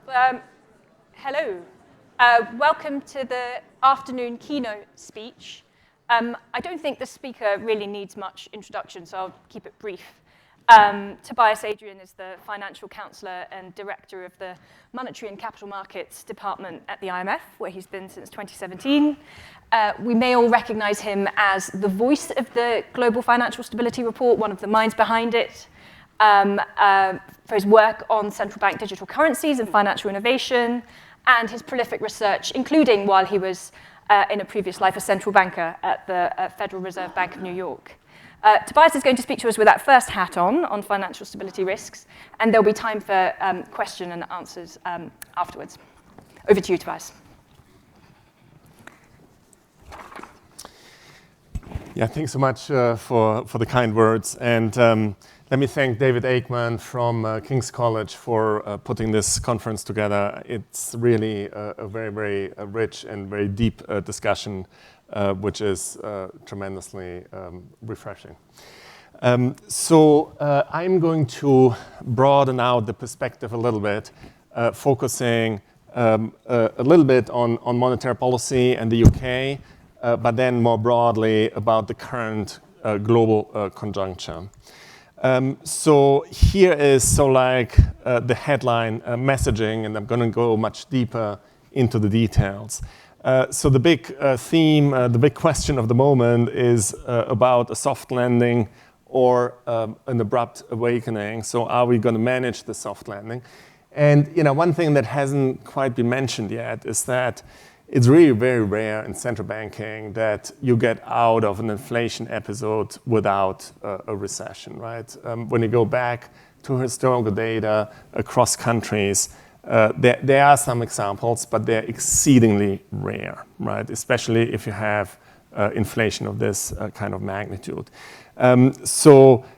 Hello. Welcome to the afternoon keynote speech. I don't think the speaker really needs much introduction, so I'll keep it brief. Tobias Adrian is the financial counselor and director of the Monetary and Capital Markets Department at the IMF, where he's been since 2017. We may all recognize him as the voice of the Global Financial Stability Report, one of the minds behind it, for his work on central bank digital currencies and financial innovation, and his prolific research, including while he was in a previous life a central banker at the Federal Reserve Bank of New York. Tobias is going to speak to us with that first hat on financial stability risks, and there'll be time for question and answers afterwards. Over to you, Tobias. Yeah, thanks so much for the kind words. And let me thank David Aikman from King's College for putting this conference together. It's really a very, very rich and very deep discussion, which is tremendously refreshing. So I'm going to broaden out the perspective a little bit, focusing a little bit on monetary policy and the UK, but then more broadly about the current global conjuncture. So here is the headline messaging, and I'm going to go much deeper into the details. So the big theme, the big question of the moment is about a soft landing or an abrupt awakening. So are we going to manage the soft landing? And one thing that hasn't quite been mentioned yet is that it's really very rare in central banking that you get out of an inflation episode without a recession, right? When you go back to historical data across countries, there are some examples, but they're exceedingly rare, right? Especially if you have inflation of this kind of magnitude. Globally,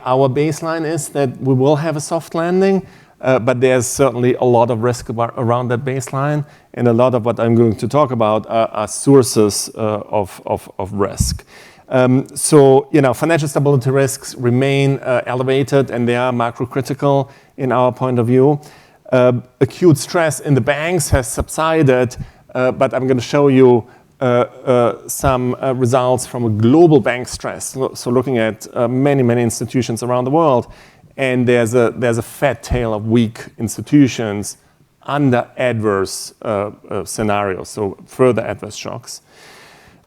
our baseline is that we will have a soft landing. But there's certainly a lot of risk around that baseline, and a lot of what I'm going to talk about are sources of risk. Financial stability risks remain elevated, and they are macro-critical in our point of view. Acute stress in the banks has subsided, but I'm going to show you some results from a global bank stress. So looking at many institutions around the world. And there's a fat tail of weak institutions under adverse scenarios, so further adverse shocks.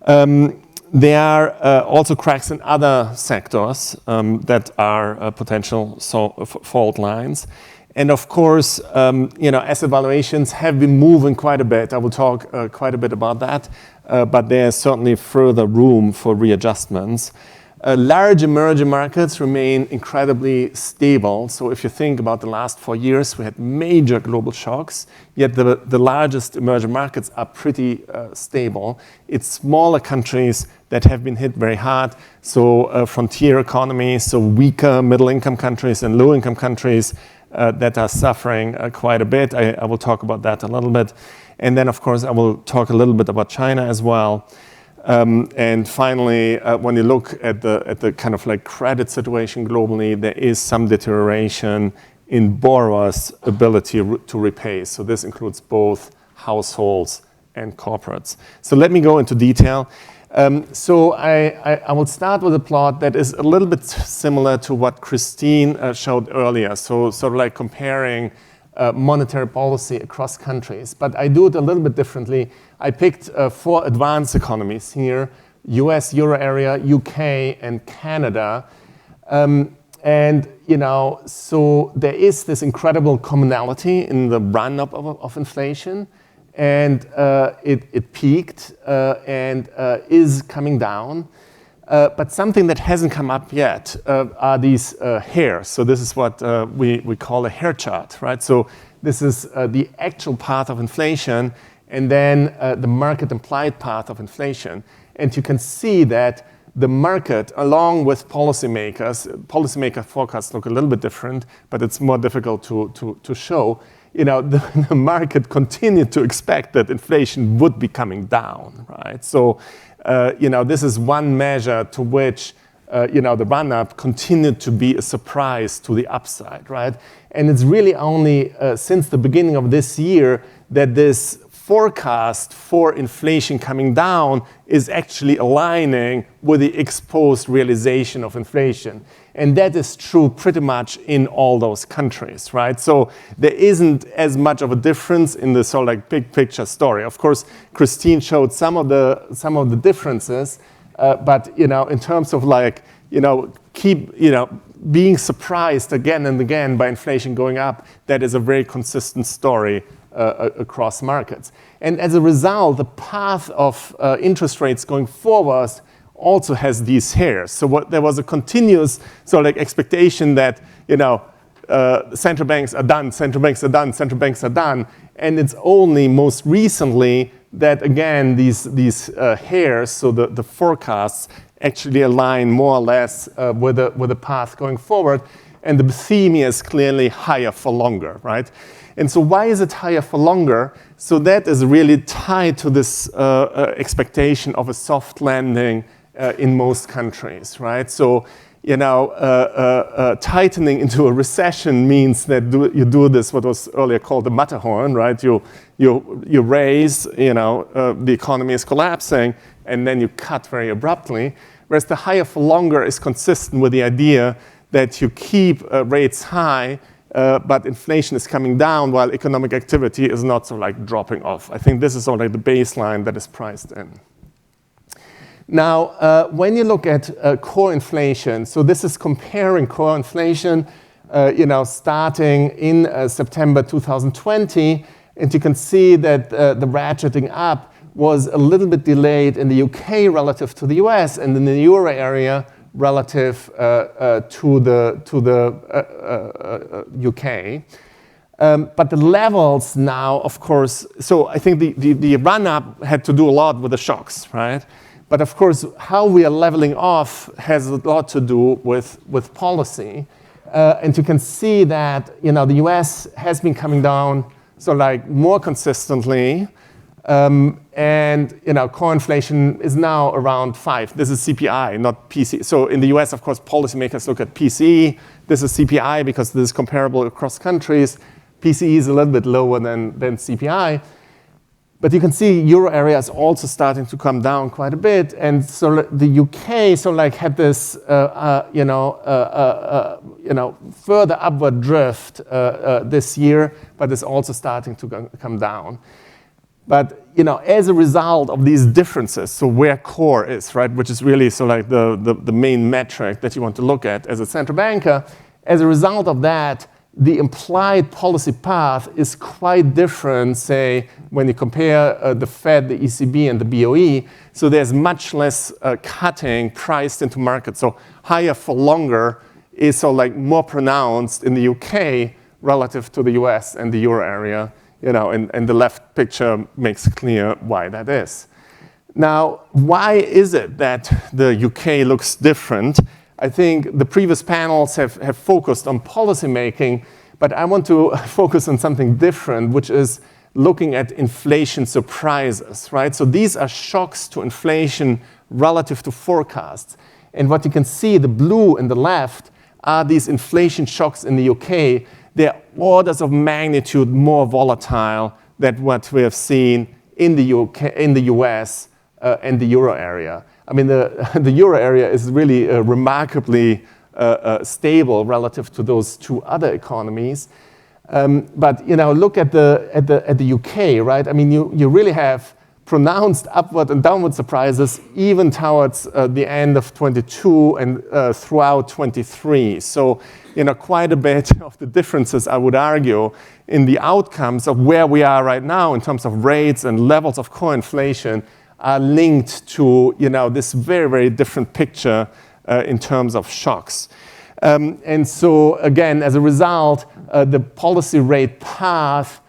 There are also cracks in other sectors that are potential fault lines. And of course, asset valuations have been moving quite a bit. I will talk quite a bit about that, but there's certainly further room for readjustments. Large emerging markets remain incredibly stable. So if you think about the last 4 years, we had major global shocks, yet the largest emerging markets are pretty stable. It's smaller countries that have been hit very hard. So frontier economies, so weaker middle-income countries and low-income countries that are suffering quite a bit. I will talk about that a little bit. And then, of course, I will talk a little bit about China as well. And finally, when you look at the kind of like credit situation globally, there is some deterioration in borrowers' ability to repay. So this includes both households and corporates. So let me go into detail. So I will start with a plot that is a little bit similar to what Christine showed earlier. So sort of like comparing monetary policy across countries. But I do it a little bit differently. I picked 4 advanced economies here: US, Euro area, UK, and Canada. So there is this incredible commonality in the run-up of inflation. And it peaked and is coming down. But something that hasn't come up yet are these hairs. So this is what we call a hair chart, right? So this is the actual path of inflation, and then the market implied path of inflation. And you can see that the market, along with policymaker forecasts look a little bit different, but it's more difficult to show. The market continued to expect that inflation would be coming down, right? So, this is one measure to which the run-up continued to be a surprise to the upside, right? And it's really only since the beginning of this year that this forecast for inflation coming down is actually aligning with the exposed realization of inflation. And that is true pretty much in all those countries, right? So there isn't as much of a difference in the sort of like big picture story. Of course, Christine showed some of the differences, but in terms of like, being surprised again and again by inflation going up, that is a very consistent story across markets. And as a result, the path of interest rates going forward also has these hairs. So there was a continuous sort of like expectation that, central banks are done, central banks are done, central banks are done. And it's only most recently that, again, these hairs, so the forecasts, actually align more or less with the path going forward. And the theme is clearly higher for longer, right? And so why is it higher for longer? So that is really tied to this expectation of a soft landing in most countries, right? So, tightening into a recession means that you do this, what was earlier called the Matterhorn, right? You raise, the economy is collapsing, and then you cut very abruptly. Whereas the higher for longer is consistent with the idea that you keep rates high, but inflation is coming down while economic activity is not sort of like dropping off. I think this is sort of like the baseline that is priced in. Now, when you look at core inflation, so this is comparing core inflation, starting in September 2020, and you can see that the ratcheting up was a little bit delayed in the UK relative to the US, and in the euro area relative to the UK. But the levels now, of course, so I think the run-up had to do a lot with the shocks, right? But of course, how we are leveling off has a lot to do with policy. And you can see that, the US has been coming down so like more consistently. And core inflation is now around 5. This is CPI, not PCE. So in the US, of course, policymakers look at PCE. This is CPI because this is comparable across countries. PCE is a little bit lower than CPI. But you can see euro area is also starting to come down quite a bit. And so the UK had this, further upward drift this year, but it's also starting to come down. But as a result of these differences, so where core is, right, which is really the main metric that you want to look at as a central banker, as a result of that, the implied policy path is quite different, say, when you compare the Fed, the ECB, and the BOE. So there's much less cutting priced into markets. So higher for longer is more pronounced in the UK relative to the US and the euro area. And the left picture makes clear why that is. Now, why is it that the UK looks different? I think the previous panels have focused on policy making, but I want to focus on something different, which is looking at inflation surprises, right? So these are shocks to inflation relative to forecasts. And what you can see, the blue in the left, are these inflation shocks in the UK. They're orders of magnitude more volatile than what we have seen in the UK, in the US, and the euro area. I mean, the euro area is really remarkably stable relative to those two other economies. But look at the UK, right? I mean, you really have pronounced upward and downward surprises even towards the end of 22 and throughout 23. So, quite a bit of the differences, I would argue, in the outcomes of where we are right now in terms of rates and levels of core inflation are linked to, this very, very different picture in terms of shocks. And so, again, as a result, the policy rate path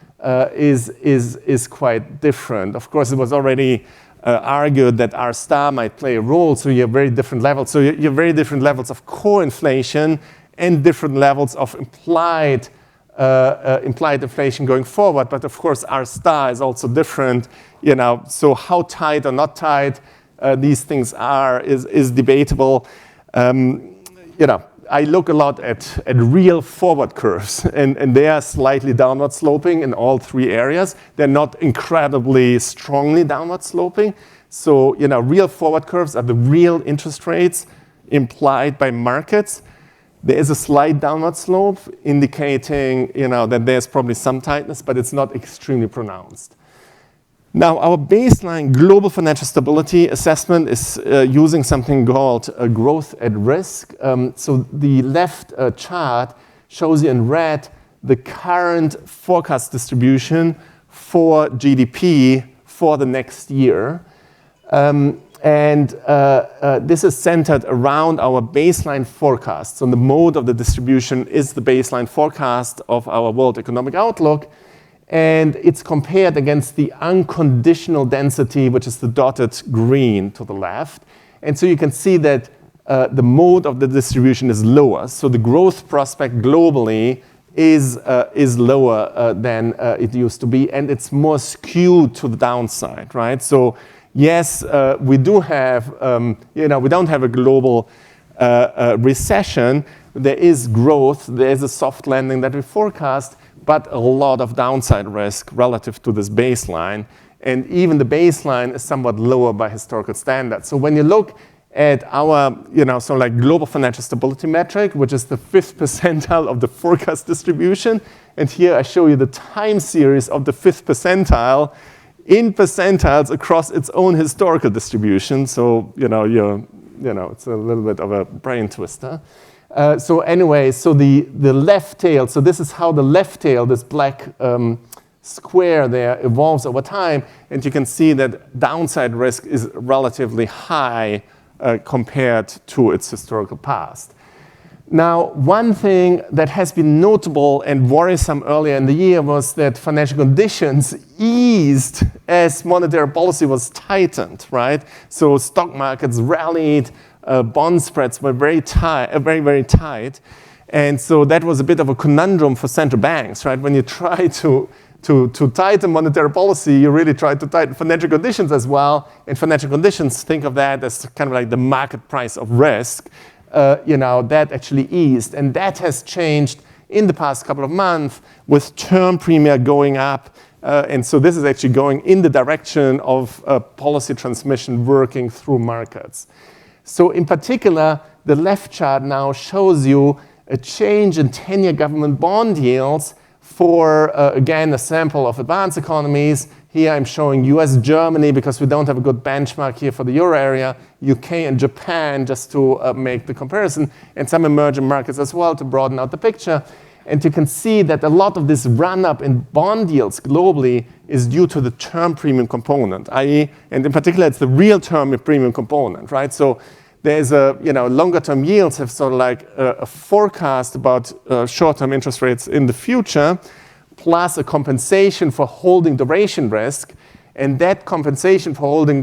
is quite different. Of course, it was already argued that R star might play a role, so you have very different levels. So you have very different levels of core inflation and different levels of implied inflation going forward. But of course, R star is also different. So how tight or not tight these things are is debatable. I look a lot at real forward curves, and they are slightly downward sloping in all three areas. They're not incredibly strongly downward sloping. So, real forward curves are the real interest rates implied by markets. There is a slight downward slope indicating, that there's probably some tightness, but it's not extremely pronounced. Now, our baseline global financial stability assessment is using something called growth at risk. So the left chart shows you in red the current forecast distribution for GDP for the next year. This is centered around our baseline forecast. So the mode of the distribution is the baseline forecast of our World Economic Outlook. And it's compared against the unconditional density, which is the dotted green to the left. And so you can see that the mode of the distribution is lower. So the growth prospect globally is lower than it used to be, and it's more skewed to the downside, right? So yes, we do have, we don't have a global recession. There is growth. There is a soft landing that we forecast, but a lot of downside risk relative to this baseline. And even the baseline is somewhat lower by historical standards. So when you look at our, global financial stability metric, which is the 5th percentile of the forecast distribution, and here I show you the time series of the 5th percentile in percentiles across its own historical distribution. So, it's a little bit of a brain twister. So the left tail, so this is how the left tail, this black square there, evolves over time. And you can see that downside risk is relatively high compared to its historical past. Now, one thing that has been notable and worrisome earlier in the year was that financial conditions eased as monetary policy was tightened, right? So stock markets rallied, bond spreads were very tight, very tight. And so that was a bit of a conundrum for central banks, right? When you try to tighten monetary policy, you really try to tighten financial conditions as well. And financial conditions, think of that as kind of like the market price of risk. That actually eased. And that has changed in the past couple of months with term premia going up. And so this is actually going in the direction of policy transmission working through markets. So in particular, the left chart now shows you a change in 10-year government bond yields for, again, a sample of advanced economies. Here I'm showing US, Germany, because we don't have a good benchmark here for the euro area, UK and Japan, just to make the comparison, and some emerging markets as well to broaden out the picture. And you can see that a lot of this run-up in bond yields globally is due to the term premium component, i.e., and in particular, it's the real term premium component, right? So there's longer-term yields have sort of like a forecast about short-term interest rates in the future, plus a compensation for holding duration risk. And that compensation for holding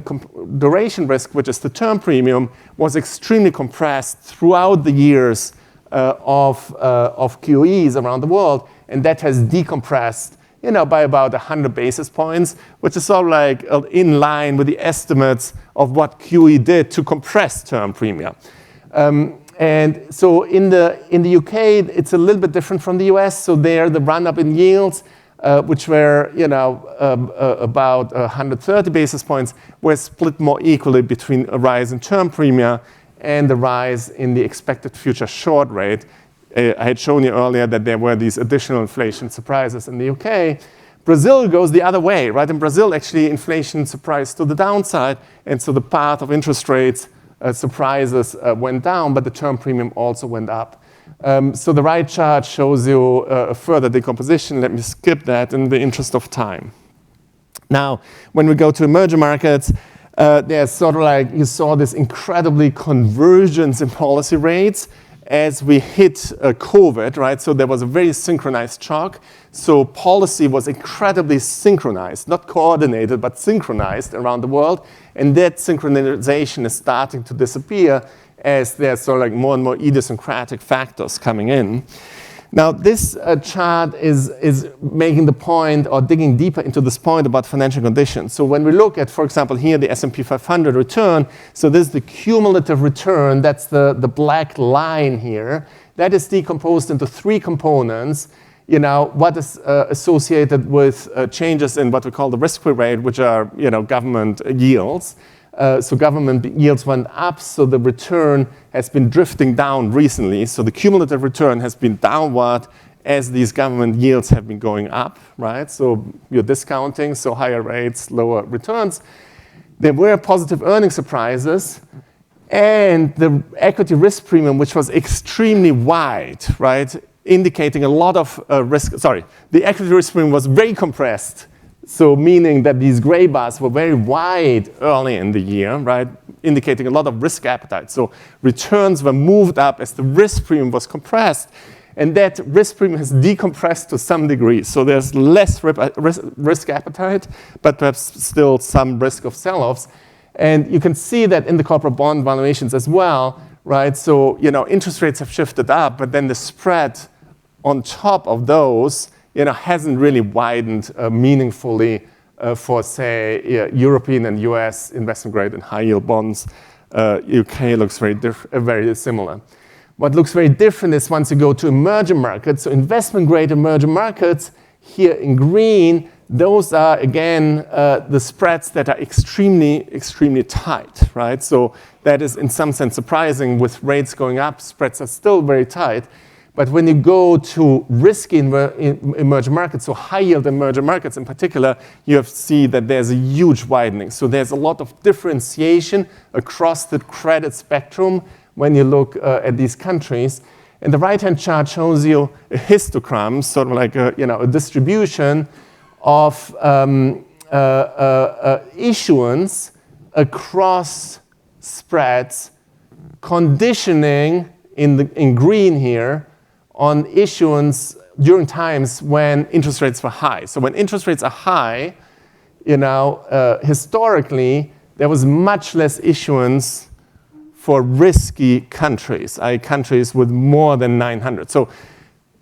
duration risk, which is the term premium, was extremely compressed throughout the years of QEs around the world, and that has decompressed, by about 100 basis points, which is sort of like in line with the estimates of what QE did to compress term premium. And so in the UK, it's a little bit different from the US. So there, the run-up in yields, which were about 130 basis points, were split more equally between a rise in term premia and the rise in the expected future short rate. I had shown you earlier that there were these additional inflation surprises in the UK. Brazil goes the other way, right? In Brazil, actually, inflation surprised to the downside, and so the path of interest rates surprises went down, but the term premium also went up. So the right chart shows you a further decomposition. Let me skip that in the interest of time. Now, when we go to emerging markets, there's sort of like you saw this incredibly convergence in policy rates as we hit COVID, right? So there was a very synchronized shock. So policy was incredibly synchronized, not coordinated, but synchronized around the world. And that synchronization is starting to disappear as there's sort of like more and more idiosyncratic factors coming in. Now, this chart is making the point or digging deeper into this point about financial conditions. So when we look at, for example, here the S&P 500 return, so this is the cumulative return, that's the black line here. That is decomposed into three components. You know, what is associated with changes in what we call the risk-free rate, which are, you know, government yields. So government yields went up, so the return has been drifting down recently. So the cumulative return has been downward as these government yields have been going up, right? So you're discounting, so higher rates, lower returns. There were positive earning surprises, and the equity risk premium, which was extremely wide, right, indicating a lot of risk. Sorry, the equity risk premium was very compressed. So meaning that these gray bars were very wide early in the year, right, indicating a lot of risk appetite. So returns were moved up as the risk premium was compressed, and that risk premium has decompressed to some degree. So there's less risk appetite, but perhaps still some risk of sell-offs. And you can see that in the corporate bond valuations as well, right? So, you know, interest rates have shifted up, but then the spread on top of those, you know, hasn't really widened meaningfully for, say, European and US investment grade and high yield bonds. UK looks very similar. What looks very different is once you go to emerging markets, so investment grade emerging markets, here in green, those are, again, the spreads that are extremely, extremely tight, right? So that is in some sense surprising. With rates going up, spreads are still very tight. But when you go to risky emerging markets, so high yield emerging markets in particular, you see that there's a huge widening. So there's a lot of differentiation across the credit spectrum when you look at these countries. And the right-hand chart shows you a histogram, sort of like a distribution of issuance across spreads, conditioning in green here on issuance during times when interest rates were high. So when interest rates are high, you know, historically, there was much less issuance for risky countries, i.e. countries with more than 900. So,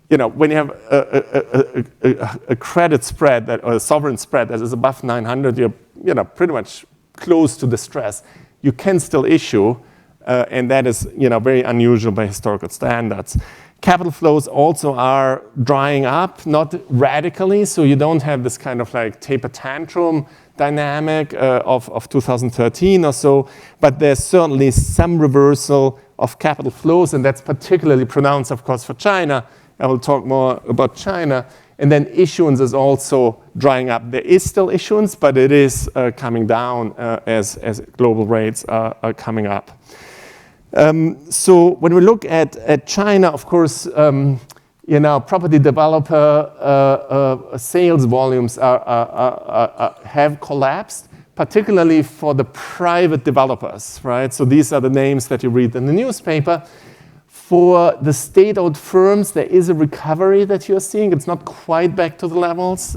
you know, when you have a credit spread or a sovereign spread that is above 900, you're, you know, pretty much close to distress. You can still issue, and that is, you know, very unusual by historical standards. Capital flows also are drying up, not radically, so you don't have this kind of like taper tantrum dynamic of 2013 or so, but there's certainly some reversal of capital flows, and that's particularly pronounced, of course, for China. I will talk more about China. And then issuance is also drying up. There is still issuance, but it is coming down as global rates are coming up. So when we look at China, of course, you know, property developer sales volumes have collapsed, particularly for the private developers, right? So these are the names that you read in the newspaper. For the state-owned firms, there is a recovery that you're seeing. It's not quite back to the levels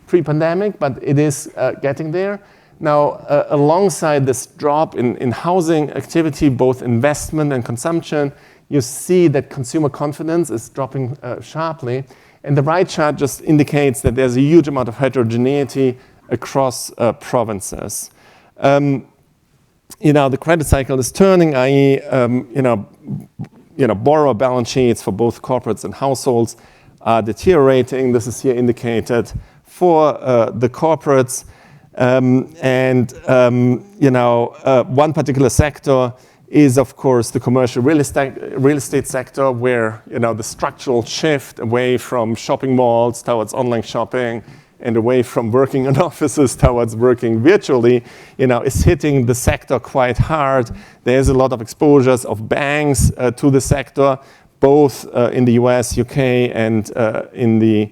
pre-pandemic, but it is getting there. Now, alongside this drop in housing activity, both investment and consumption, you see that consumer confidence is dropping sharply. And the right chart just indicates that there's a huge amount of heterogeneity across provinces. You know, the credit cycle is turning, i.e., borrower balance sheets for both corporates and households are deteriorating. This is here indicated for the corporates. One particular sector is, of course, the commercial real estate sector, where, you know, the structural shift away from shopping malls towards online shopping and away from working in offices towards working virtually, you know, is hitting the sector quite hard. There's a lot of exposures of banks to the sector, both in the US, UK, and in the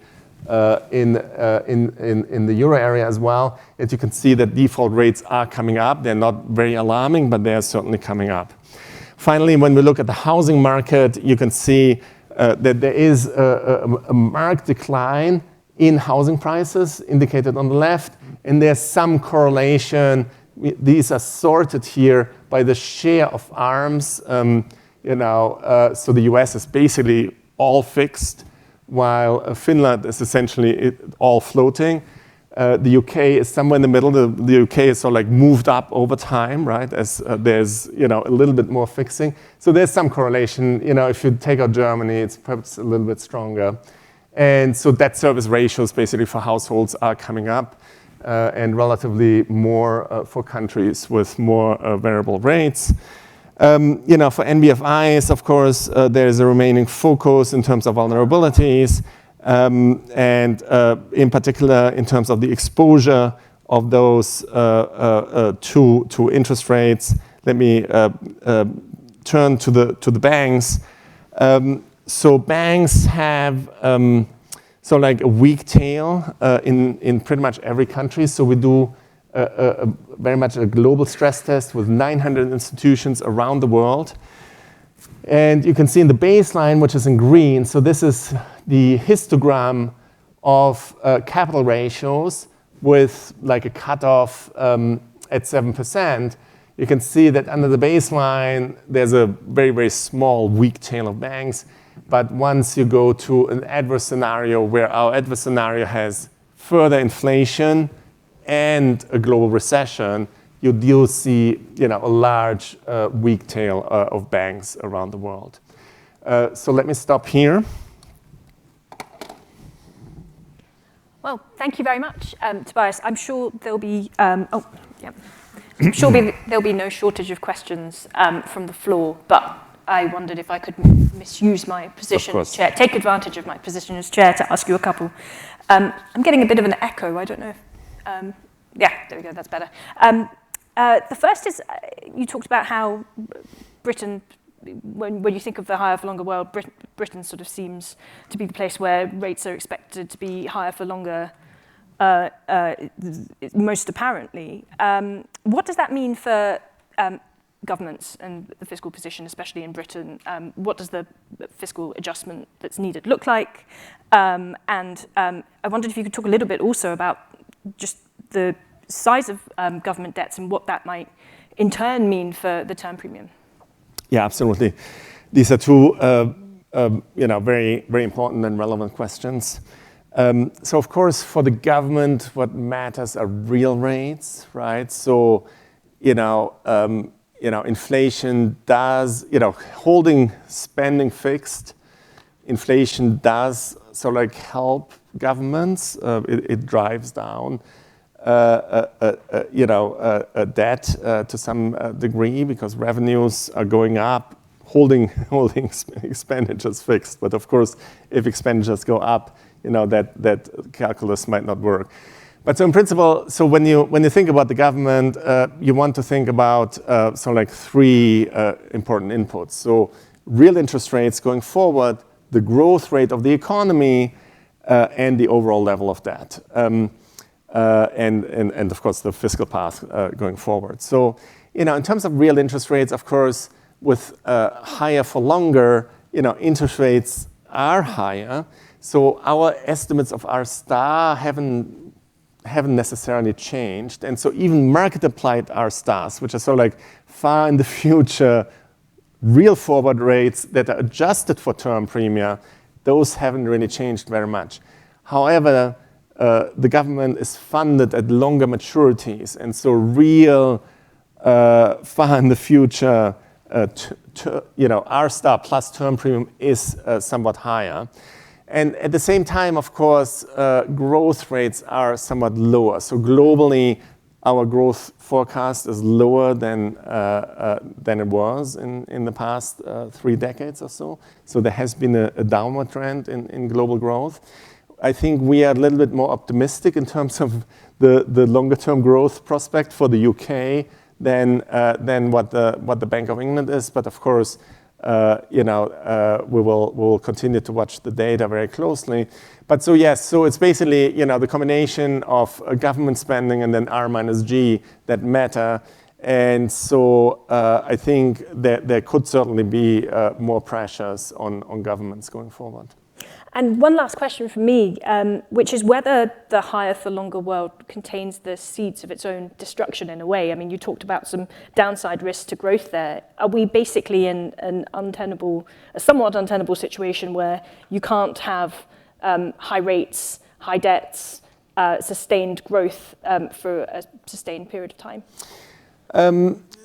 euro area as well. As you can see, that default rates are coming up. They're not very alarming, but they are certainly coming up. Finally, when we look at the housing market, you can see that there is a marked decline in housing prices indicated on the left, and there's some correlation. These are sorted here by the share of arms. So the US is basically all fixed, while Finland is essentially all floating. The UK is somewhere in the middle. The UK is sort of like moved up over time, right? As there's a little bit more fixing. So there's some correlation. If you take out Germany, it's perhaps a little bit stronger. And so debt service ratios basically for households are coming up, and relatively more for countries with more variable rates. For NBFIs, of course, there's a remaining focus in terms of vulnerabilities, and in particular in terms of the exposure of those to interest rates. Let me turn to the banks. So banks have like a weak tail in pretty much every country. So we do very much a global stress test with 900 institutions around the world. And you can see in the baseline, which is in green, so this is the histogram of capital ratios with like a cutoff at 7%. You can see that under the baseline, there's a very, very small weak tail of banks. But once you go to an adverse scenario where our adverse scenario has further inflation and a global recession, you do see a large weak tail of banks around the world. So let me stop here. Well, thank you very much, Tobias. I'm sure there'll be there'll be no shortage of questions from the floor, but I wondered if I could misuse my position as chair, take advantage of my position as chair to ask you a couple. I'm getting a bit of an echo. I don't know if, yeah, there we go, that's better. The first is, you talked about how Britain, when you think of the higher for longer world, Britain sort of seems to be the place where rates are expected to be higher for longer, most apparently. What does that mean for governments and the fiscal position, especially in Britain? What does the fiscal adjustment that's needed look like? And I wondered if you could talk a little bit also about just the size of government debts and what that might in turn mean for the term premium. Yeah, absolutely. These are two very, very important and relevant questions. So of course, for the government, what matters are real rates, right? So, inflation does, holding spending fixed, inflation does sort of like help governments. It drives down, debt to some degree because revenues are going up, holding expenditures fixed. But of course, if expenditures go up, that calculus might not work. But so in principle, so when you think about the government, you want to think about sort of like three important inputs. So real interest rates going forward, the growth rate of the economy, and the overall level of debt, and of course the fiscal path going forward. So in terms of real interest rates, of course, with higher for longer, interest rates are higher. So our estimates of our star haven't necessarily changed. And so even market applied R stars, which are sort of like far in the future, real forward rates that are adjusted for term premia, those haven't really changed very much. However, the government is funded at longer maturities. And so real far in the future, R star plus term premium is somewhat higher. And at the same time, of course, growth rates are somewhat lower. So globally, our growth forecast is lower than it was in the past 3 decades or so. So there has been a downward trend in global growth. I think we are a little bit more optimistic in terms of the longer-term growth prospect for the UK than what the Bank of England is. But of course, we will continue to watch the data very closely. But so yes, so it's basically the combination of government spending and then R minus G that matter. And so I think that there could certainly be more pressures on governments going forward. And one last question from me, which is whether the higher for longer world contains the seeds of its own destruction in a way. I mean, you talked about some downside risks to growth there. Are we basically in a somewhat untenable situation where you can't have high rates, high debts, sustained growth for a sustained period of time?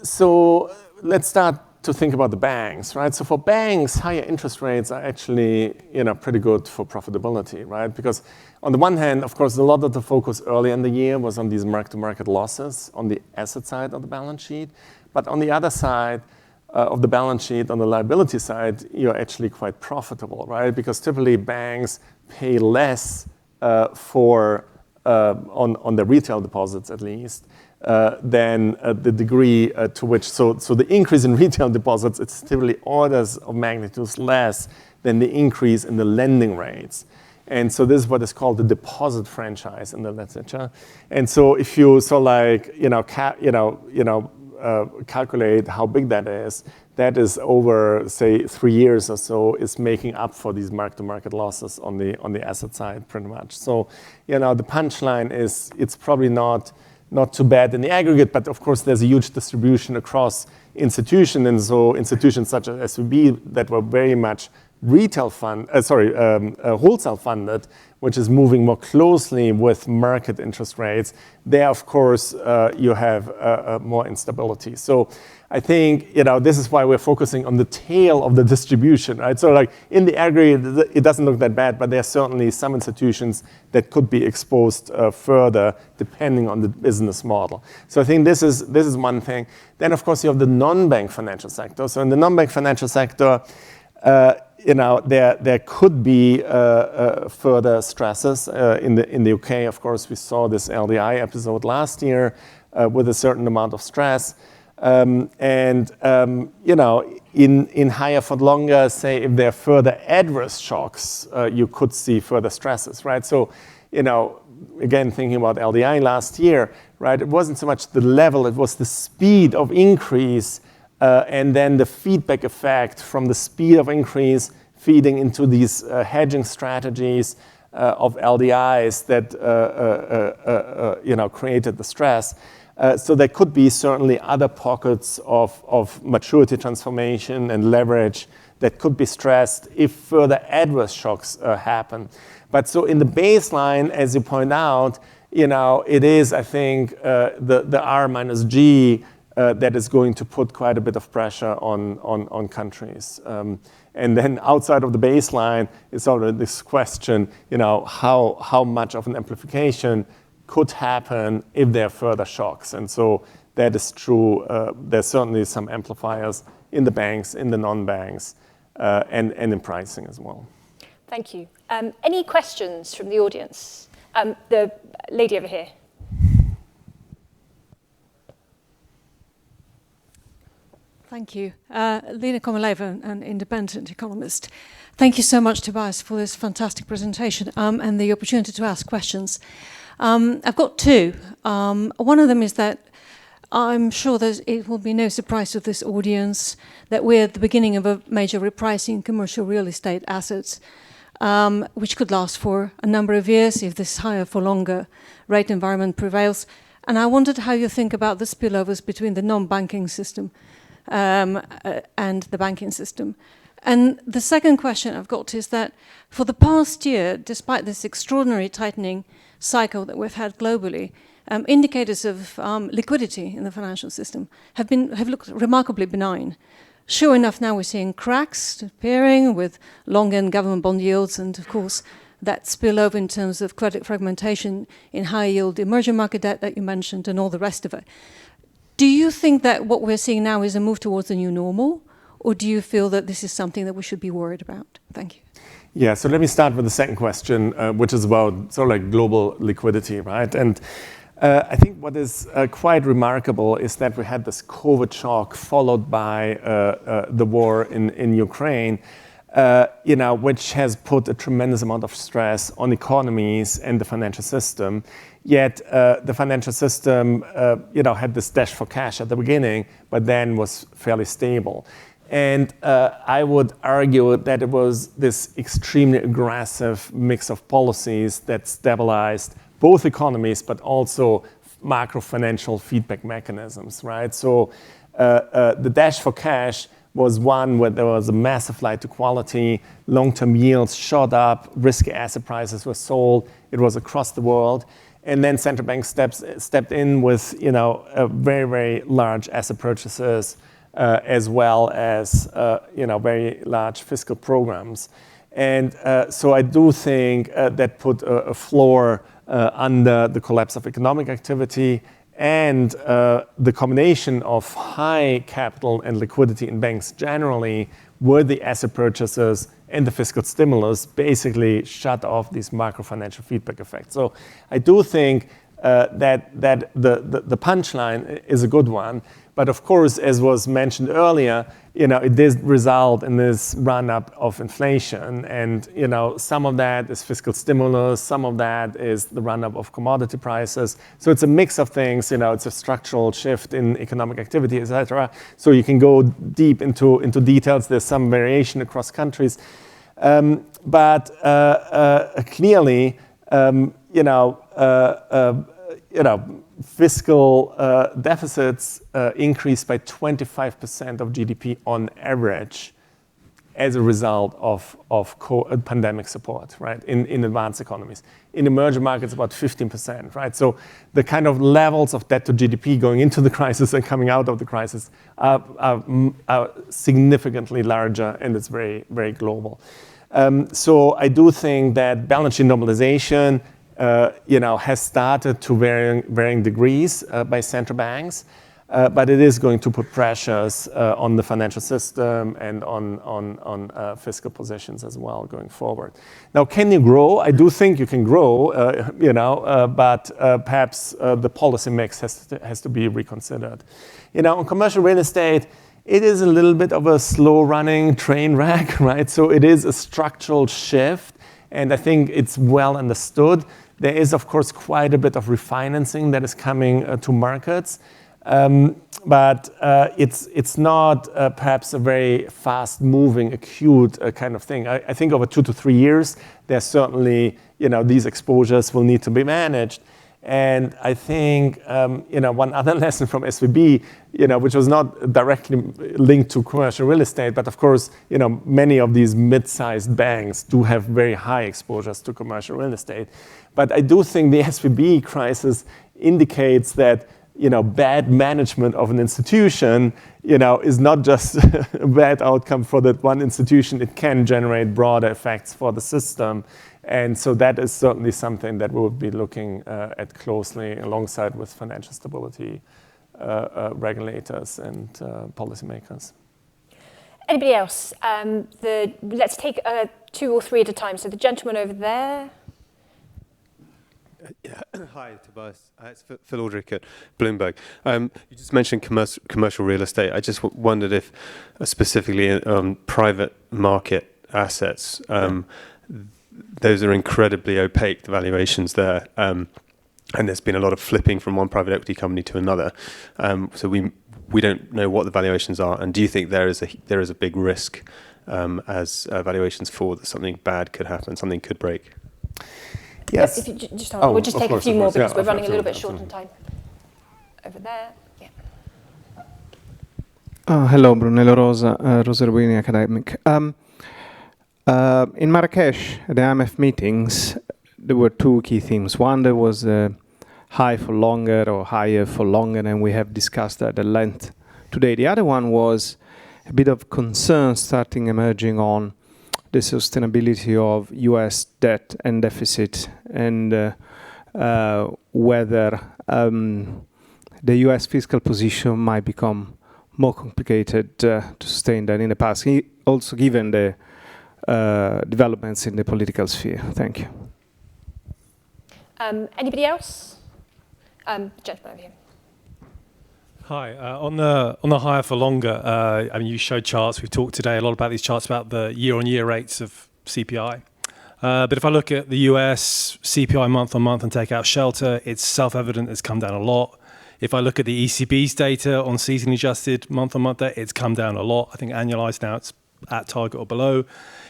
So let's start to think about the banks, right? So for banks, higher interest rates are actually, pretty good for profitability, right? Because on the one hand, of course, a lot of the focus early in the year was on these mark-to-market losses on the asset side of the balance sheet. But on the other side of the balance sheet, on the liability side, you're actually quite profitable, right? Because typically banks pay less on the retail deposits at least, than the degree to which, so the increase in retail deposits, it's typically orders of magnitudes less than the increase in the lending rates. And so this is what is called the deposit franchise in the literature. And so if you calculate how big that is over, say, 3 years or so, is making up for these mark-to-market losses on the asset side pretty much. So, the punchline is it's probably not too bad in the aggregate, but of course there's a huge distribution across institutions, and so institutions such as SVB that were very much wholesale funded, which is moving more closely with market interest rates. There, of course, you have more instability. So I think, this is why we're focusing on the tail of the distribution, right? So like in the aggregate, it doesn't look that bad, but there are certainly some institutions that could be exposed further depending on the business model. So I think this is one thing. Then, of course, you have the non-bank financial sector. So in the non-bank financial sector, there could be further stresses. In the UK, of course, we saw this LDI episode last year with a certain amount of stress. In higher for longer, say, if there are further adverse shocks, you could see further stresses, right? So, again, thinking about LDI last year, right, it wasn't so much the level, it was the speed of increase, and then the feedback effect from the speed of increase feeding into these hedging strategies of LDIs that, created the stress. So there could be certainly other pockets of maturity transformation and leverage that could be stressed if further adverse shocks happen. But so in the baseline, as you point out, it is, I think, the R minus G that is going to put quite a bit of pressure on countries. And then outside of the baseline is sort of this question, how much of an amplification could happen if there are further shocks. And so that is true. There's certainly some amplifiers in the banks, in the non-banks, and in pricing as well. Thank you. Any questions from the audience? The lady over here. Thank you. Lena Komaleva, an independent economist. Thank you so much, Tobias, for this fantastic presentation and the opportunity to ask questions. I've got two. One of them is that I'm sure that it will be no surprise to this audience that we're at the beginning of a major repricing in commercial real estate assets, which could last for a number of years if this higher for longer rate environment prevails. And I wondered how you think about the spillovers between the non-banking system and the banking system. And the second question I've got is that for the past year, despite this extraordinary tightening cycle that we've had globally, indicators of liquidity in the financial system have looked remarkably benign. Sure enough, now we're seeing cracks appearing with long-end government bond yields, and of course that spillover in terms of credit fragmentation in high-yield emerging market debt that you mentioned and all the rest of it. Do you think that what we're seeing now is a move towards a new normal, or do you feel that this is something that we should be worried about? Thank you. Yeah, so let me start with the second question, which is about sort of like global liquidity, right? And I think what is quite remarkable is that we had this COVID shock followed by the war in Ukraine, which has put a tremendous amount of stress on economies and the financial system. Yet the financial system, had this dash for cash at the beginning, but then was fairly stable. And I would argue that it was this extremely aggressive mix of policies that stabilized both economies, but also macro financial feedback mechanisms, right? So the dash for cash was one where there was a massive flight to quality, long-term yields shot up, risky asset prices were sold. It was across the world. And then central banks stepped in with, a very, very large asset purchases, as well as, very large fiscal programs. And so I do think that put a floor under the collapse of economic activity, and the combination of high capital and liquidity in banks generally were the asset purchases and the fiscal stimulus basically shut off these macro financial feedback effects. So I do think that the punchline is a good one. But of course, as was mentioned earlier, it did result in this run-up of inflation. And, some of that is fiscal stimulus, some of that is the run-up of commodity prices. So it's a mix of things, it's a structural shift in economic activity, et cetera. So you can go deep into details. There's some variation across countries. But clearly, fiscal deficits increased by 25% of GDP on average as a result of pandemic support, right, in advanced economies. In emerging markets, about 15%, right? So the kind of levels of debt to GDP going into the crisis and coming out of the crisis are significantly larger, and it's very, very global. So I do think that balance sheet normalization has started to varying degrees by central banks, but it is going to put pressures on the financial system and on fiscal positions as well going forward. Now, can you grow? I do think you can grow, but perhaps the policy mix has to be reconsidered. On commercial real estate, it is a little bit of a slow-running train wreck, right? So it is a structural shift, and I think it's well understood. There is, of course, quite a bit of refinancing that is coming to markets, but it's not perhaps a very fast-moving, acute kind of thing. I think over 2 to 3 years, there's certainly, these exposures will need to be managed. And I think, one other lesson from SVB, which was not directly linked to commercial real estate, but of course, many of these mid-sized banks do have very high exposures to commercial real estate. But I do think the SVB crisis indicates that, bad management of an institution, is not just a bad outcome for that one institution. It can generate broader effects for the system. And so that is certainly something that we'll be looking at closely alongside with financial stability regulators and policymakers. Anybody else? Let's take 2 or 3 at a time. So the gentleman over there. Yeah. Hi, Tobias. It's Phil Aldrich at Bloomberg. You just mentioned commercial real estate. I just wondered if, specifically on private market assets, those are incredibly opaque, the valuations there. And there's been a lot of flipping from one private equity company to another. So we don't know what the valuations are. And do you think there is a big risk as valuations fall that something bad could happen, something could break? Yes. If you just hold on, we'll just take a few more because we're running a little bit short on time. Over there, yeah. Hello, Brunello Rosa, Rosa Rubini Academic. In Marrakesh, at the IMF meetings, there were 2 key themes. One, there was high for longer or higher for longer, and we have discussed that at length today. The other one was a bit of concern starting emerging on the sustainability of US debt and deficit, and whether the US fiscal position might become more complicated to sustain than in the past, also given the developments in the political sphere. Thank you. Anybody else? Gentleman over here. Hi. On the higher for longer, you showed charts. We've talked today a lot about these charts about the year-on-year rates of CPI. But if I look at the US CPI month on month and take out shelter, it's self-evident it's come down a lot. If I look at the ECB's data on seasonally adjusted month-on-month data, it's come down a lot. I think annualized now it's at target or below.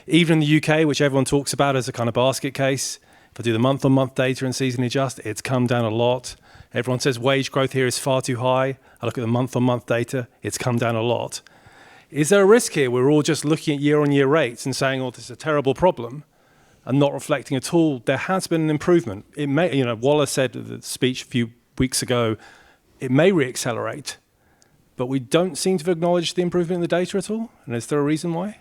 Even in the UK, which everyone talks about as a kind of basket case, if I do the month-on-month data and seasonally adjust, it's come down a lot. Everyone says wage growth here is far too high. I look at the month-on-month data, it's come down a lot. Is there a risk here? We're all just looking at year-on-year rates and saying, oh, this is a terrible problem, and not reflecting at all. There has been an improvement. It may, Wallace said in the speech a few weeks ago, it may reaccelerate, but we don't seem to have acknowledged the improvement in the data at all. And is there a reason why?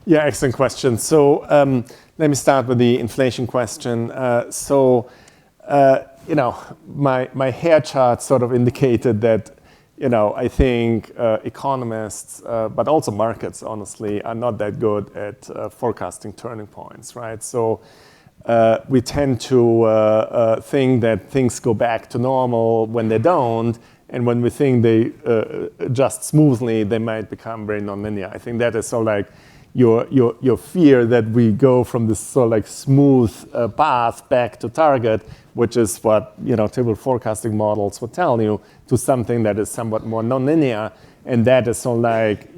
Yeah, excellent question. So let me start with the inflation question. My hair chart sort of indicated that, I think economists, but also markets, honestly, are not that good at forecasting turning points, right? So we tend to think that things go back to normal when they don't, and when we think they adjust smoothly, they might become very nonlinear. I think that is sort of like your fear that we go from this sort of like smooth path back to target, which is what typical forecasting models would tell you, to something that is somewhat more nonlinear, and that is sort of like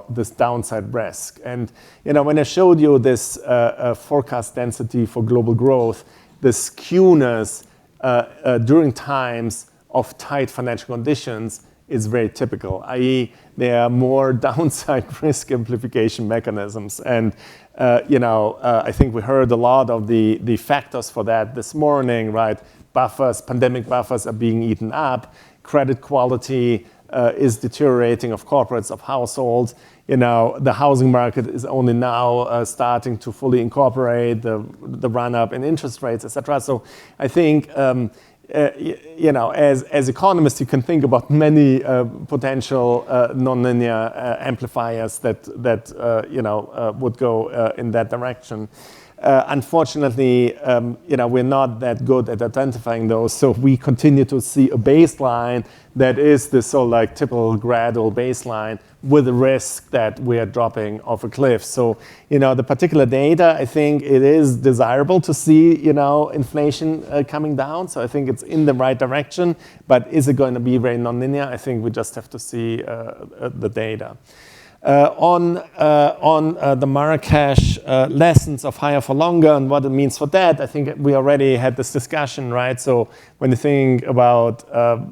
this downside risk. And when I showed you this forecast density for global growth, the skewness during times of tight financial conditions is very typical, i.e. there are more downside risk amplification mechanisms. And I think we heard a lot of the factors for that this morning, right? Buffers, pandemic buffers are being eaten up, credit quality is deteriorating of corporates, of households. The housing market is only now starting to fully incorporate the run-up in interest rates, et cetera. So I think as economists, you can think about many potential nonlinear amplifiers that would go in that direction. Unfortunately, we're not that good at identifying those, so we continue to see a baseline that is this sort of like typical gradual baseline with a risk that we are dropping off a cliff. So, the particular data, I think it is desirable to see, inflation coming down. So I think it's in the right direction, but is it going to be very nonlinear? I think we just have to see the data. On the Marrakesh lessons of higher for longer and what it means for that, I think we already had this discussion, right? So when you think about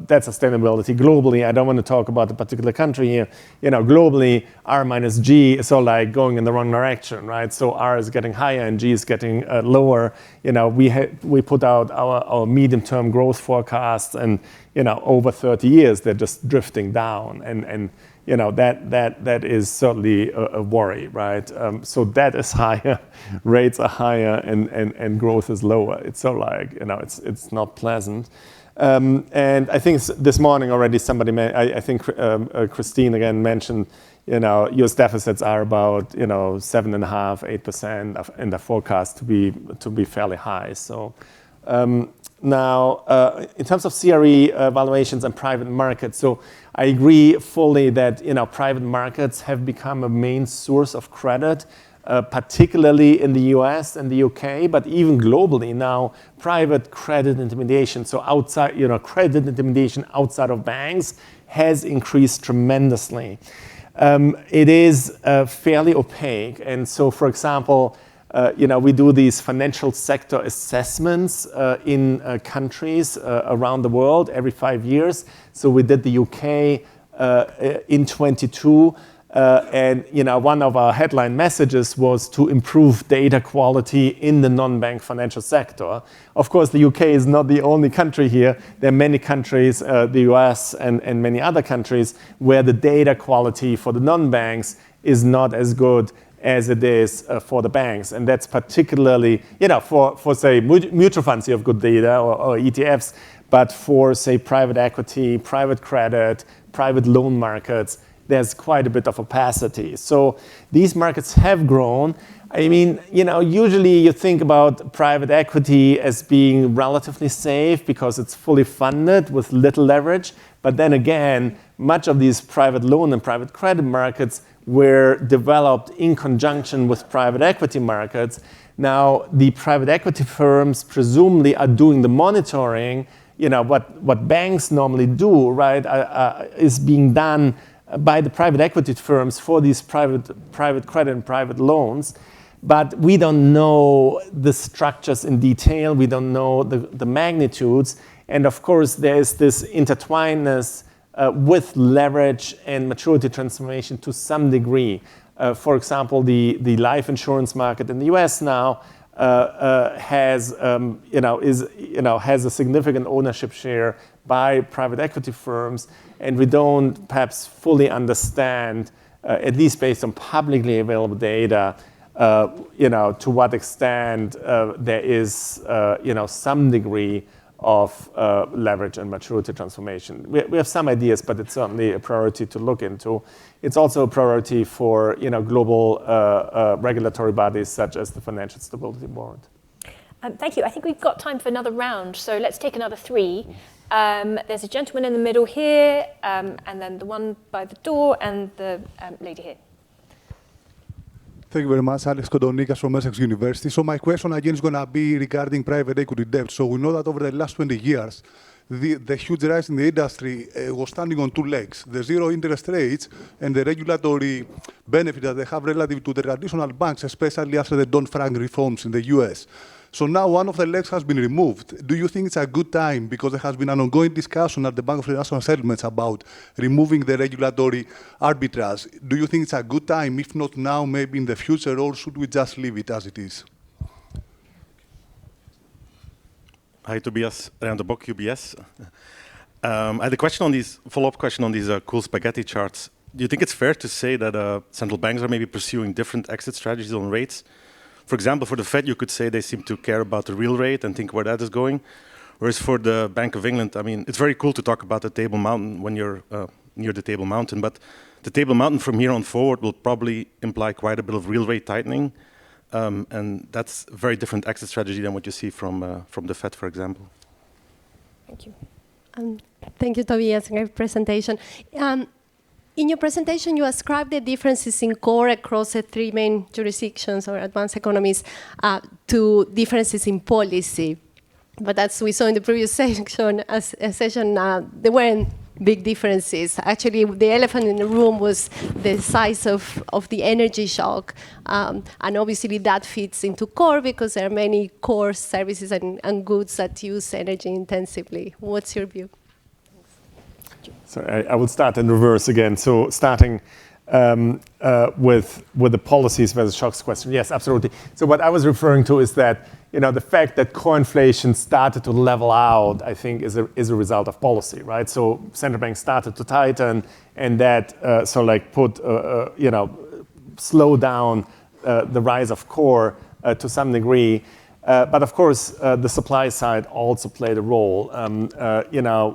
debt sustainability globally, I don't want to talk about a particular country here. Globally, R minus G is all like going in the wrong direction, right? So R is getting higher and G is getting lower. We put out our medium-term growth forecasts, and over 30 years they're just drifting down, and that is certainly a worry, right? So debt is higher, rates are higher, and growth is lower. It's so like, it's not pleasant. And I think this morning already somebody, I think Christine again mentioned, US deficits are about 7.5%, 8%, and the forecast to be fairly high. So now, in terms of CRE valuations and private markets, so I agree fully that private markets have become a main source of credit, particularly in the US and the UK, but even globally now, private credit intermediation, so outside, credit intermediation outside of banks has increased tremendously. It is fairly opaque, and so, for example, we do these financial sector assessments in countries around the world every 5 years. So we did the UK in 22, and one of our headline messages was to improve data quality in the non-bank financial sector. Of course, the UK is not the only country here. There are many countries, the US and many other countries, where the data quality for the non-banks is not as good as it is for the banks. And that's particularly, for say, mutual funds, you have good data, or ETFs, but for, say, private equity, private credit, private loan markets, there's quite a bit of opacity. So these markets have grown. I mean, usually you think about private equity as being relatively safe because it's fully funded with little leverage. But then again, much of these private loan and private credit markets were developed in conjunction with private equity markets. Now, the private equity firms presumably are doing the monitoring, what banks normally do, right, is being done by the private equity firms for these private credit and private loans. But we don't know the structures in detail. We don't know the magnitudes. And of course, there's this intertwinedness with leverage and maturity transformation to some degree. For example, the life insurance market in the US now has a significant ownership share by private equity firms, and we don't perhaps fully understand, at least based on publicly available data, to what extent there is, some degree of leverage and maturity transformation. We have some ideas, but it's certainly a priority to look into. It's also a priority for, global regulatory bodies such as the Financial Stability Board. Thank you. I think we've got time for another round, so let's take another 3. There's a gentleman in the middle here, and then the one by the door, and the lady here. Thank you very much, Alex Kodonikas from Essex University. So my question again is going to be regarding private equity debt. So we know that over the last 20 years, the huge rise in the industry was standing on 2 legs: the zero interest rates and the regulatory benefit that they have relative to the traditional banks, especially after the Dodd-Frank reforms in the US. So now one of the legs has been removed. Do you think it's a good time, because there has been an ongoing discussion at the Bank of International Settlements about removing the regulatory arbitrage? Do you think it's a good time? If not now, maybe in the future, or should we just leave it as it is? Hi, Tobias, Shanbhogue, UBS. I had a question on these, follow-up question on these cool spaghetti charts. Do you think it's fair to say that central banks are maybe pursuing different exit strategies on rates? For example, for the Fed, you could say they seem to care about the real rate and think where that is going. Whereas for the Bank of England, I mean, it's very cool to talk about the Table Mountain when you're near the Table Mountain, but the Table Mountain from here on forward will probably imply quite a bit of real rate tightening. And that's a very different exit strategy than what you see from the Fed, for example. Thank you. Thank you, Tobias. Great presentation. In your presentation, you ascribed the differences in core across the 3 main jurisdictions or advanced economies to differences in policy. But as we saw in the previous session, there weren't big differences. Actually, the elephant in the room was the size of the energy shock. And obviously that fits into core because there are many core services and goods that use energy intensively. What's your view? So I will start in reverse again. So starting with the policies versus shocks question. Yes, absolutely. So what I was referring to is that the fact that core inflation started to level out, I think, is a result of policy, right? So central banks started to tighten, and that put slow down the rise of core to some degree. But of course, the supply side also played a role.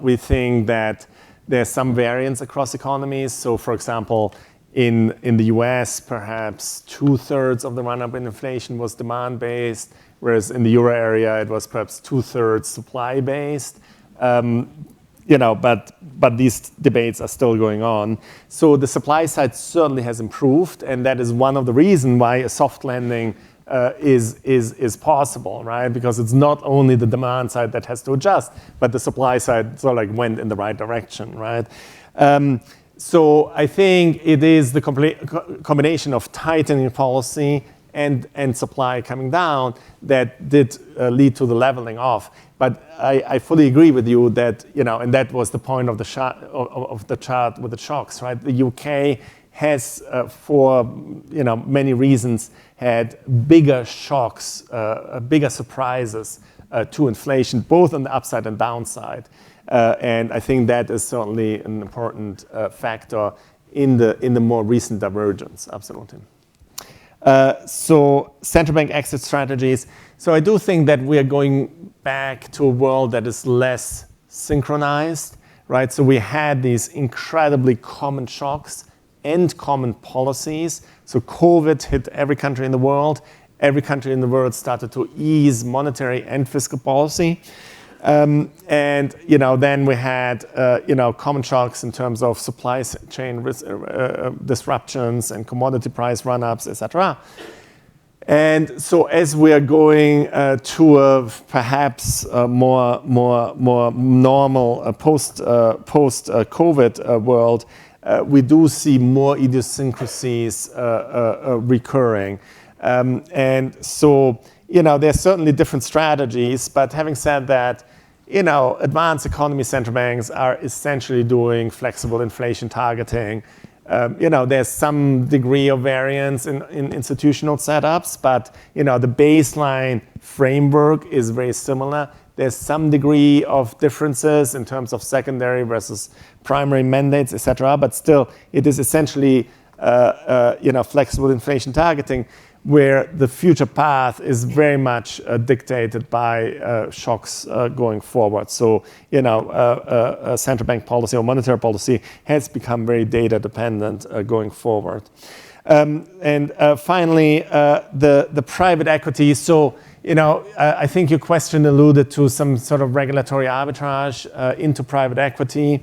We think that there's some variance across economies. So, for example, in the US, perhaps 2/3 of the run-up in inflation was demand-based, whereas in the euro area, it was perhaps 2/3 supply-based. But these debates are still going on. So the supply side certainly has improved, and that is one of the reasons why a soft landing is possible, right? Because it's not only the demand side that has to adjust, but the supply side went in the right direction, right? So I think it is the combination of tightening policy and supply coming down that did lead to the leveling off. But I fully agree with you that, and that was the point of the chart with the shocks, right? The UK has, for many reasons, had bigger shocks, bigger surprises to inflation, both on the upside and downside. And I think that is certainly an important factor in the more recent divergence, absolutely. So central bank exit strategies. So I do think that we are going back to a world that is less synchronized, right? So we had these incredibly common shocks and common policies. So COVID hit every country in the world. Every country in the world started to ease monetary and fiscal policy. And then we had common shocks in terms of supply chain disruptions and commodity price run-ups, etc. And so as we are going to a perhaps more normal post-COVID world, we do see more idiosyncrasies recurring. And so, there's certainly different strategies, but having said that, advanced economy central banks are essentially doing flexible inflation targeting. There's some degree of variance in institutional setups, but the baseline framework is very similar. There's some degree of differences in terms of secondary versus primary mandates, et cetera, but still it is essentially flexible inflation targeting, where the future path is very much dictated by shocks going forward. So, central bank policy or monetary policy has become very data dependent going forward. And finally, the private equity. So, I think your question alluded to some sort of regulatory arbitrage into private equity.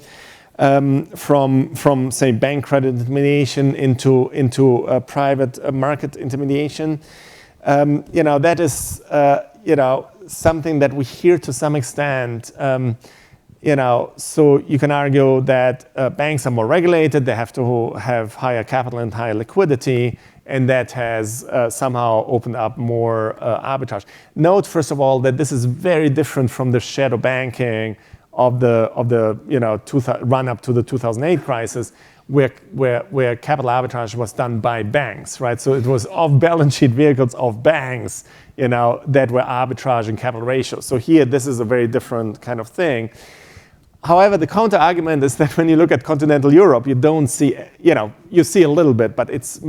From say bank credit intermediation into private market intermediation, that is something that we hear to some extent. So you can argue that banks are more regulated; they have to have higher capital and higher liquidity, and that has somehow opened up more arbitrage. Note first of all that this is very different from the shadow banking of the run up to the 2008 crisis, where capital arbitrage was done by banks, right? So it was off balance sheet vehicles of banks, that were arbitraging capital ratios. So here, this is a very different kind of thing. However, the counter argument is that when you look at continental Europe, you don't see, you see a little bit, but it's,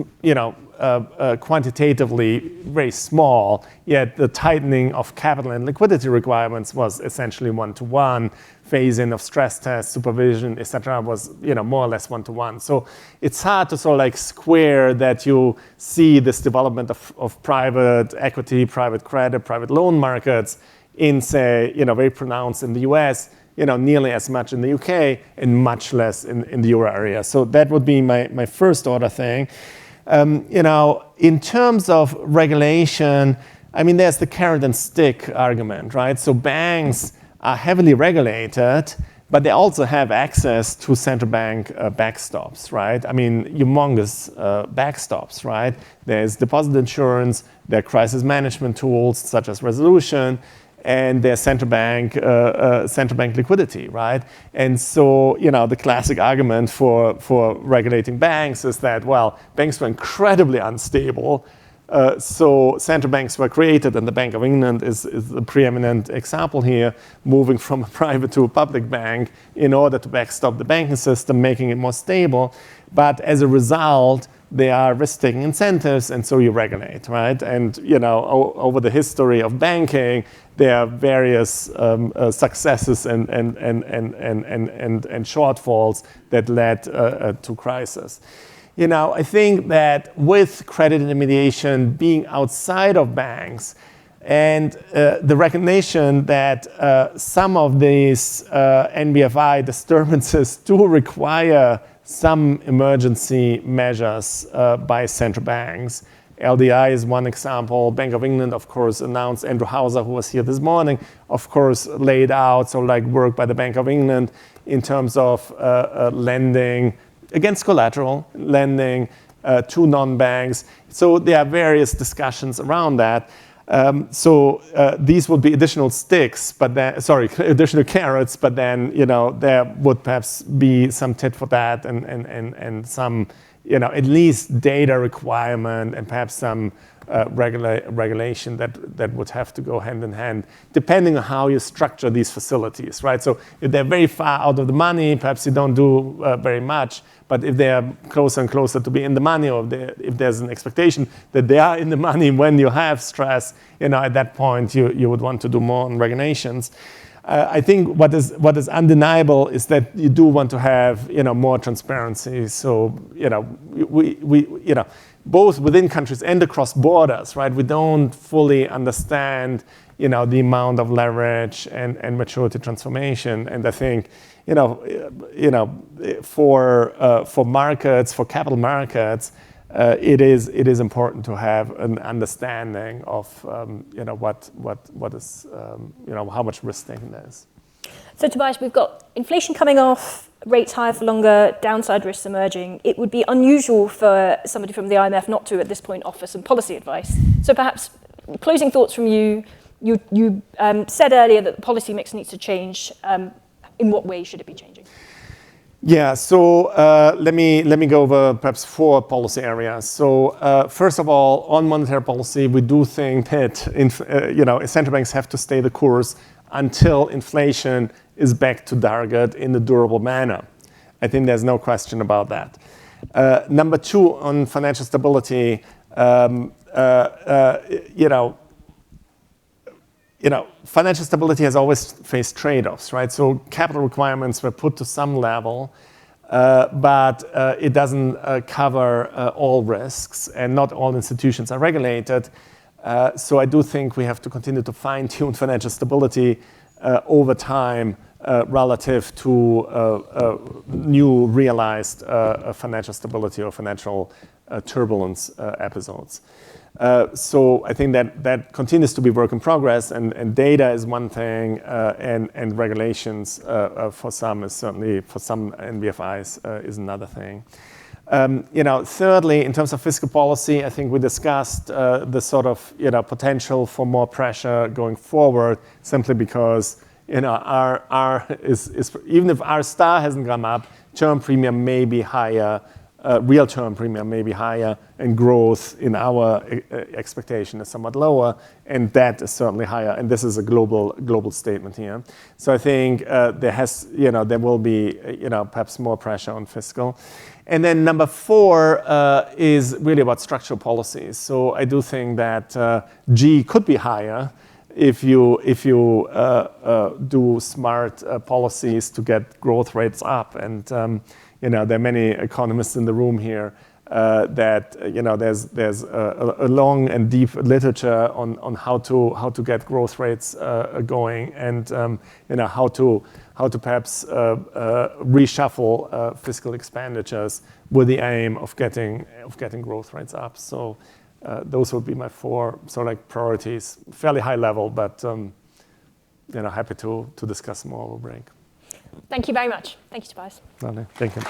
quantitatively very small, yet the tightening of capital and liquidity requirements was essentially one-to-one. Phase-in of stress tests, supervision, et cetera, was more or less one-to-one. So it's hard to sort of square that you see this development of private equity, private credit, private loan markets in, say, very pronounced in the US, nearly as much in the UK and much less in the euro area. So that would be my first order thing. In terms of regulation, there's the carrot and stick argument, right? So banks are heavily regulated, but they also have access to central bank backstops, right? Humongous backstops, right? There's deposit insurance, there are crisis management tools such as resolution, and there's central bank liquidity, right? And so, the classic argument for regulating banks is that, well, banks were incredibly unstable. So central banks were created, and the Bank of England is the preeminent example here, moving from a private to a public bank in order to backstop the banking system, making it more stable. But as a result, there are risk-taking incentives, and so you regulate, right? And over the history of banking, there are various successes and shortfalls that led to crisis. I think that with credit intermediation being outside of banks and the recognition that some of these NBFI disturbances do require some emergency measures by central banks. LDI is one example. Bank of England, of course, announced, Andrew Hauser, who was here this morning, of course, laid out work by the Bank of England in terms of lending against collateral, lending to non-banks. So there are various discussions around that. These would be additional sticks, additional carrots, but then, there would perhaps be some tit for tat and some, at least data requirement and perhaps some regulation that would have to go hand in hand, depending on how you structure these facilities, right? So if they're very far out of the money, perhaps you don't do very much. But if they are closer and closer to be in the money, or if there's an expectation that they are in the money when you have stress, at that point you would want to do more on regulations. I think what is undeniable is that you do want to have more transparency. So we both within countries and across borders, right? We don't fully understand the amount of leverage and maturity transformation. And I think for markets, for capital markets, it is important to have an understanding of what is how much risk taking there is. So Tobias, we've got inflation coming off, rates higher for longer, downside risks emerging. It would be unusual for somebody from the IMF not to, at this point, offer some policy advice. So perhaps closing thoughts from you. You said earlier that the policy mix needs to change. In what way should it be changing? Yeah, so let me go over perhaps 4 policy areas. So first of all, on monetary policy, we do think that central banks have to stay the course until inflation is back to target in a durable manner. I think there's no question about that. Number 2, on financial stability, financial stability has always faced trade-offs, right? So capital requirements were put to some level, but it doesn't cover all risks, and not all institutions are regulated. So I do think we have to continue to fine-tune financial stability over time relative to new realized financial stability or financial turbulence episodes. So I think that continues to be work in progress, and data is one thing, and regulations for some is certainly, for some NBFIs is another thing. Thirdly, in terms of fiscal policy, I think we discussed the sort of potential for more pressure going forward, simply because our even if our star hasn't come up, term premium may be higher. Real term premium may be higher, and growth in our expectation is somewhat lower, and that is certainly higher. And this is a global statement here. So I think there will be perhaps more pressure on fiscal. And then number 4 is really about structural policies. So I do think that G could be higher if you do smart policies to get growth rates up. And there are many economists in the room here that there's a long and deep literature on how to get growth rates going, and how to perhaps reshuffle fiscal expenditures with the aim of getting growth rates up. So those would be my 4 sort of priorities, fairly high level, but happy to discuss more over break. Thank you very much. Thank you, Tobias. Thank you.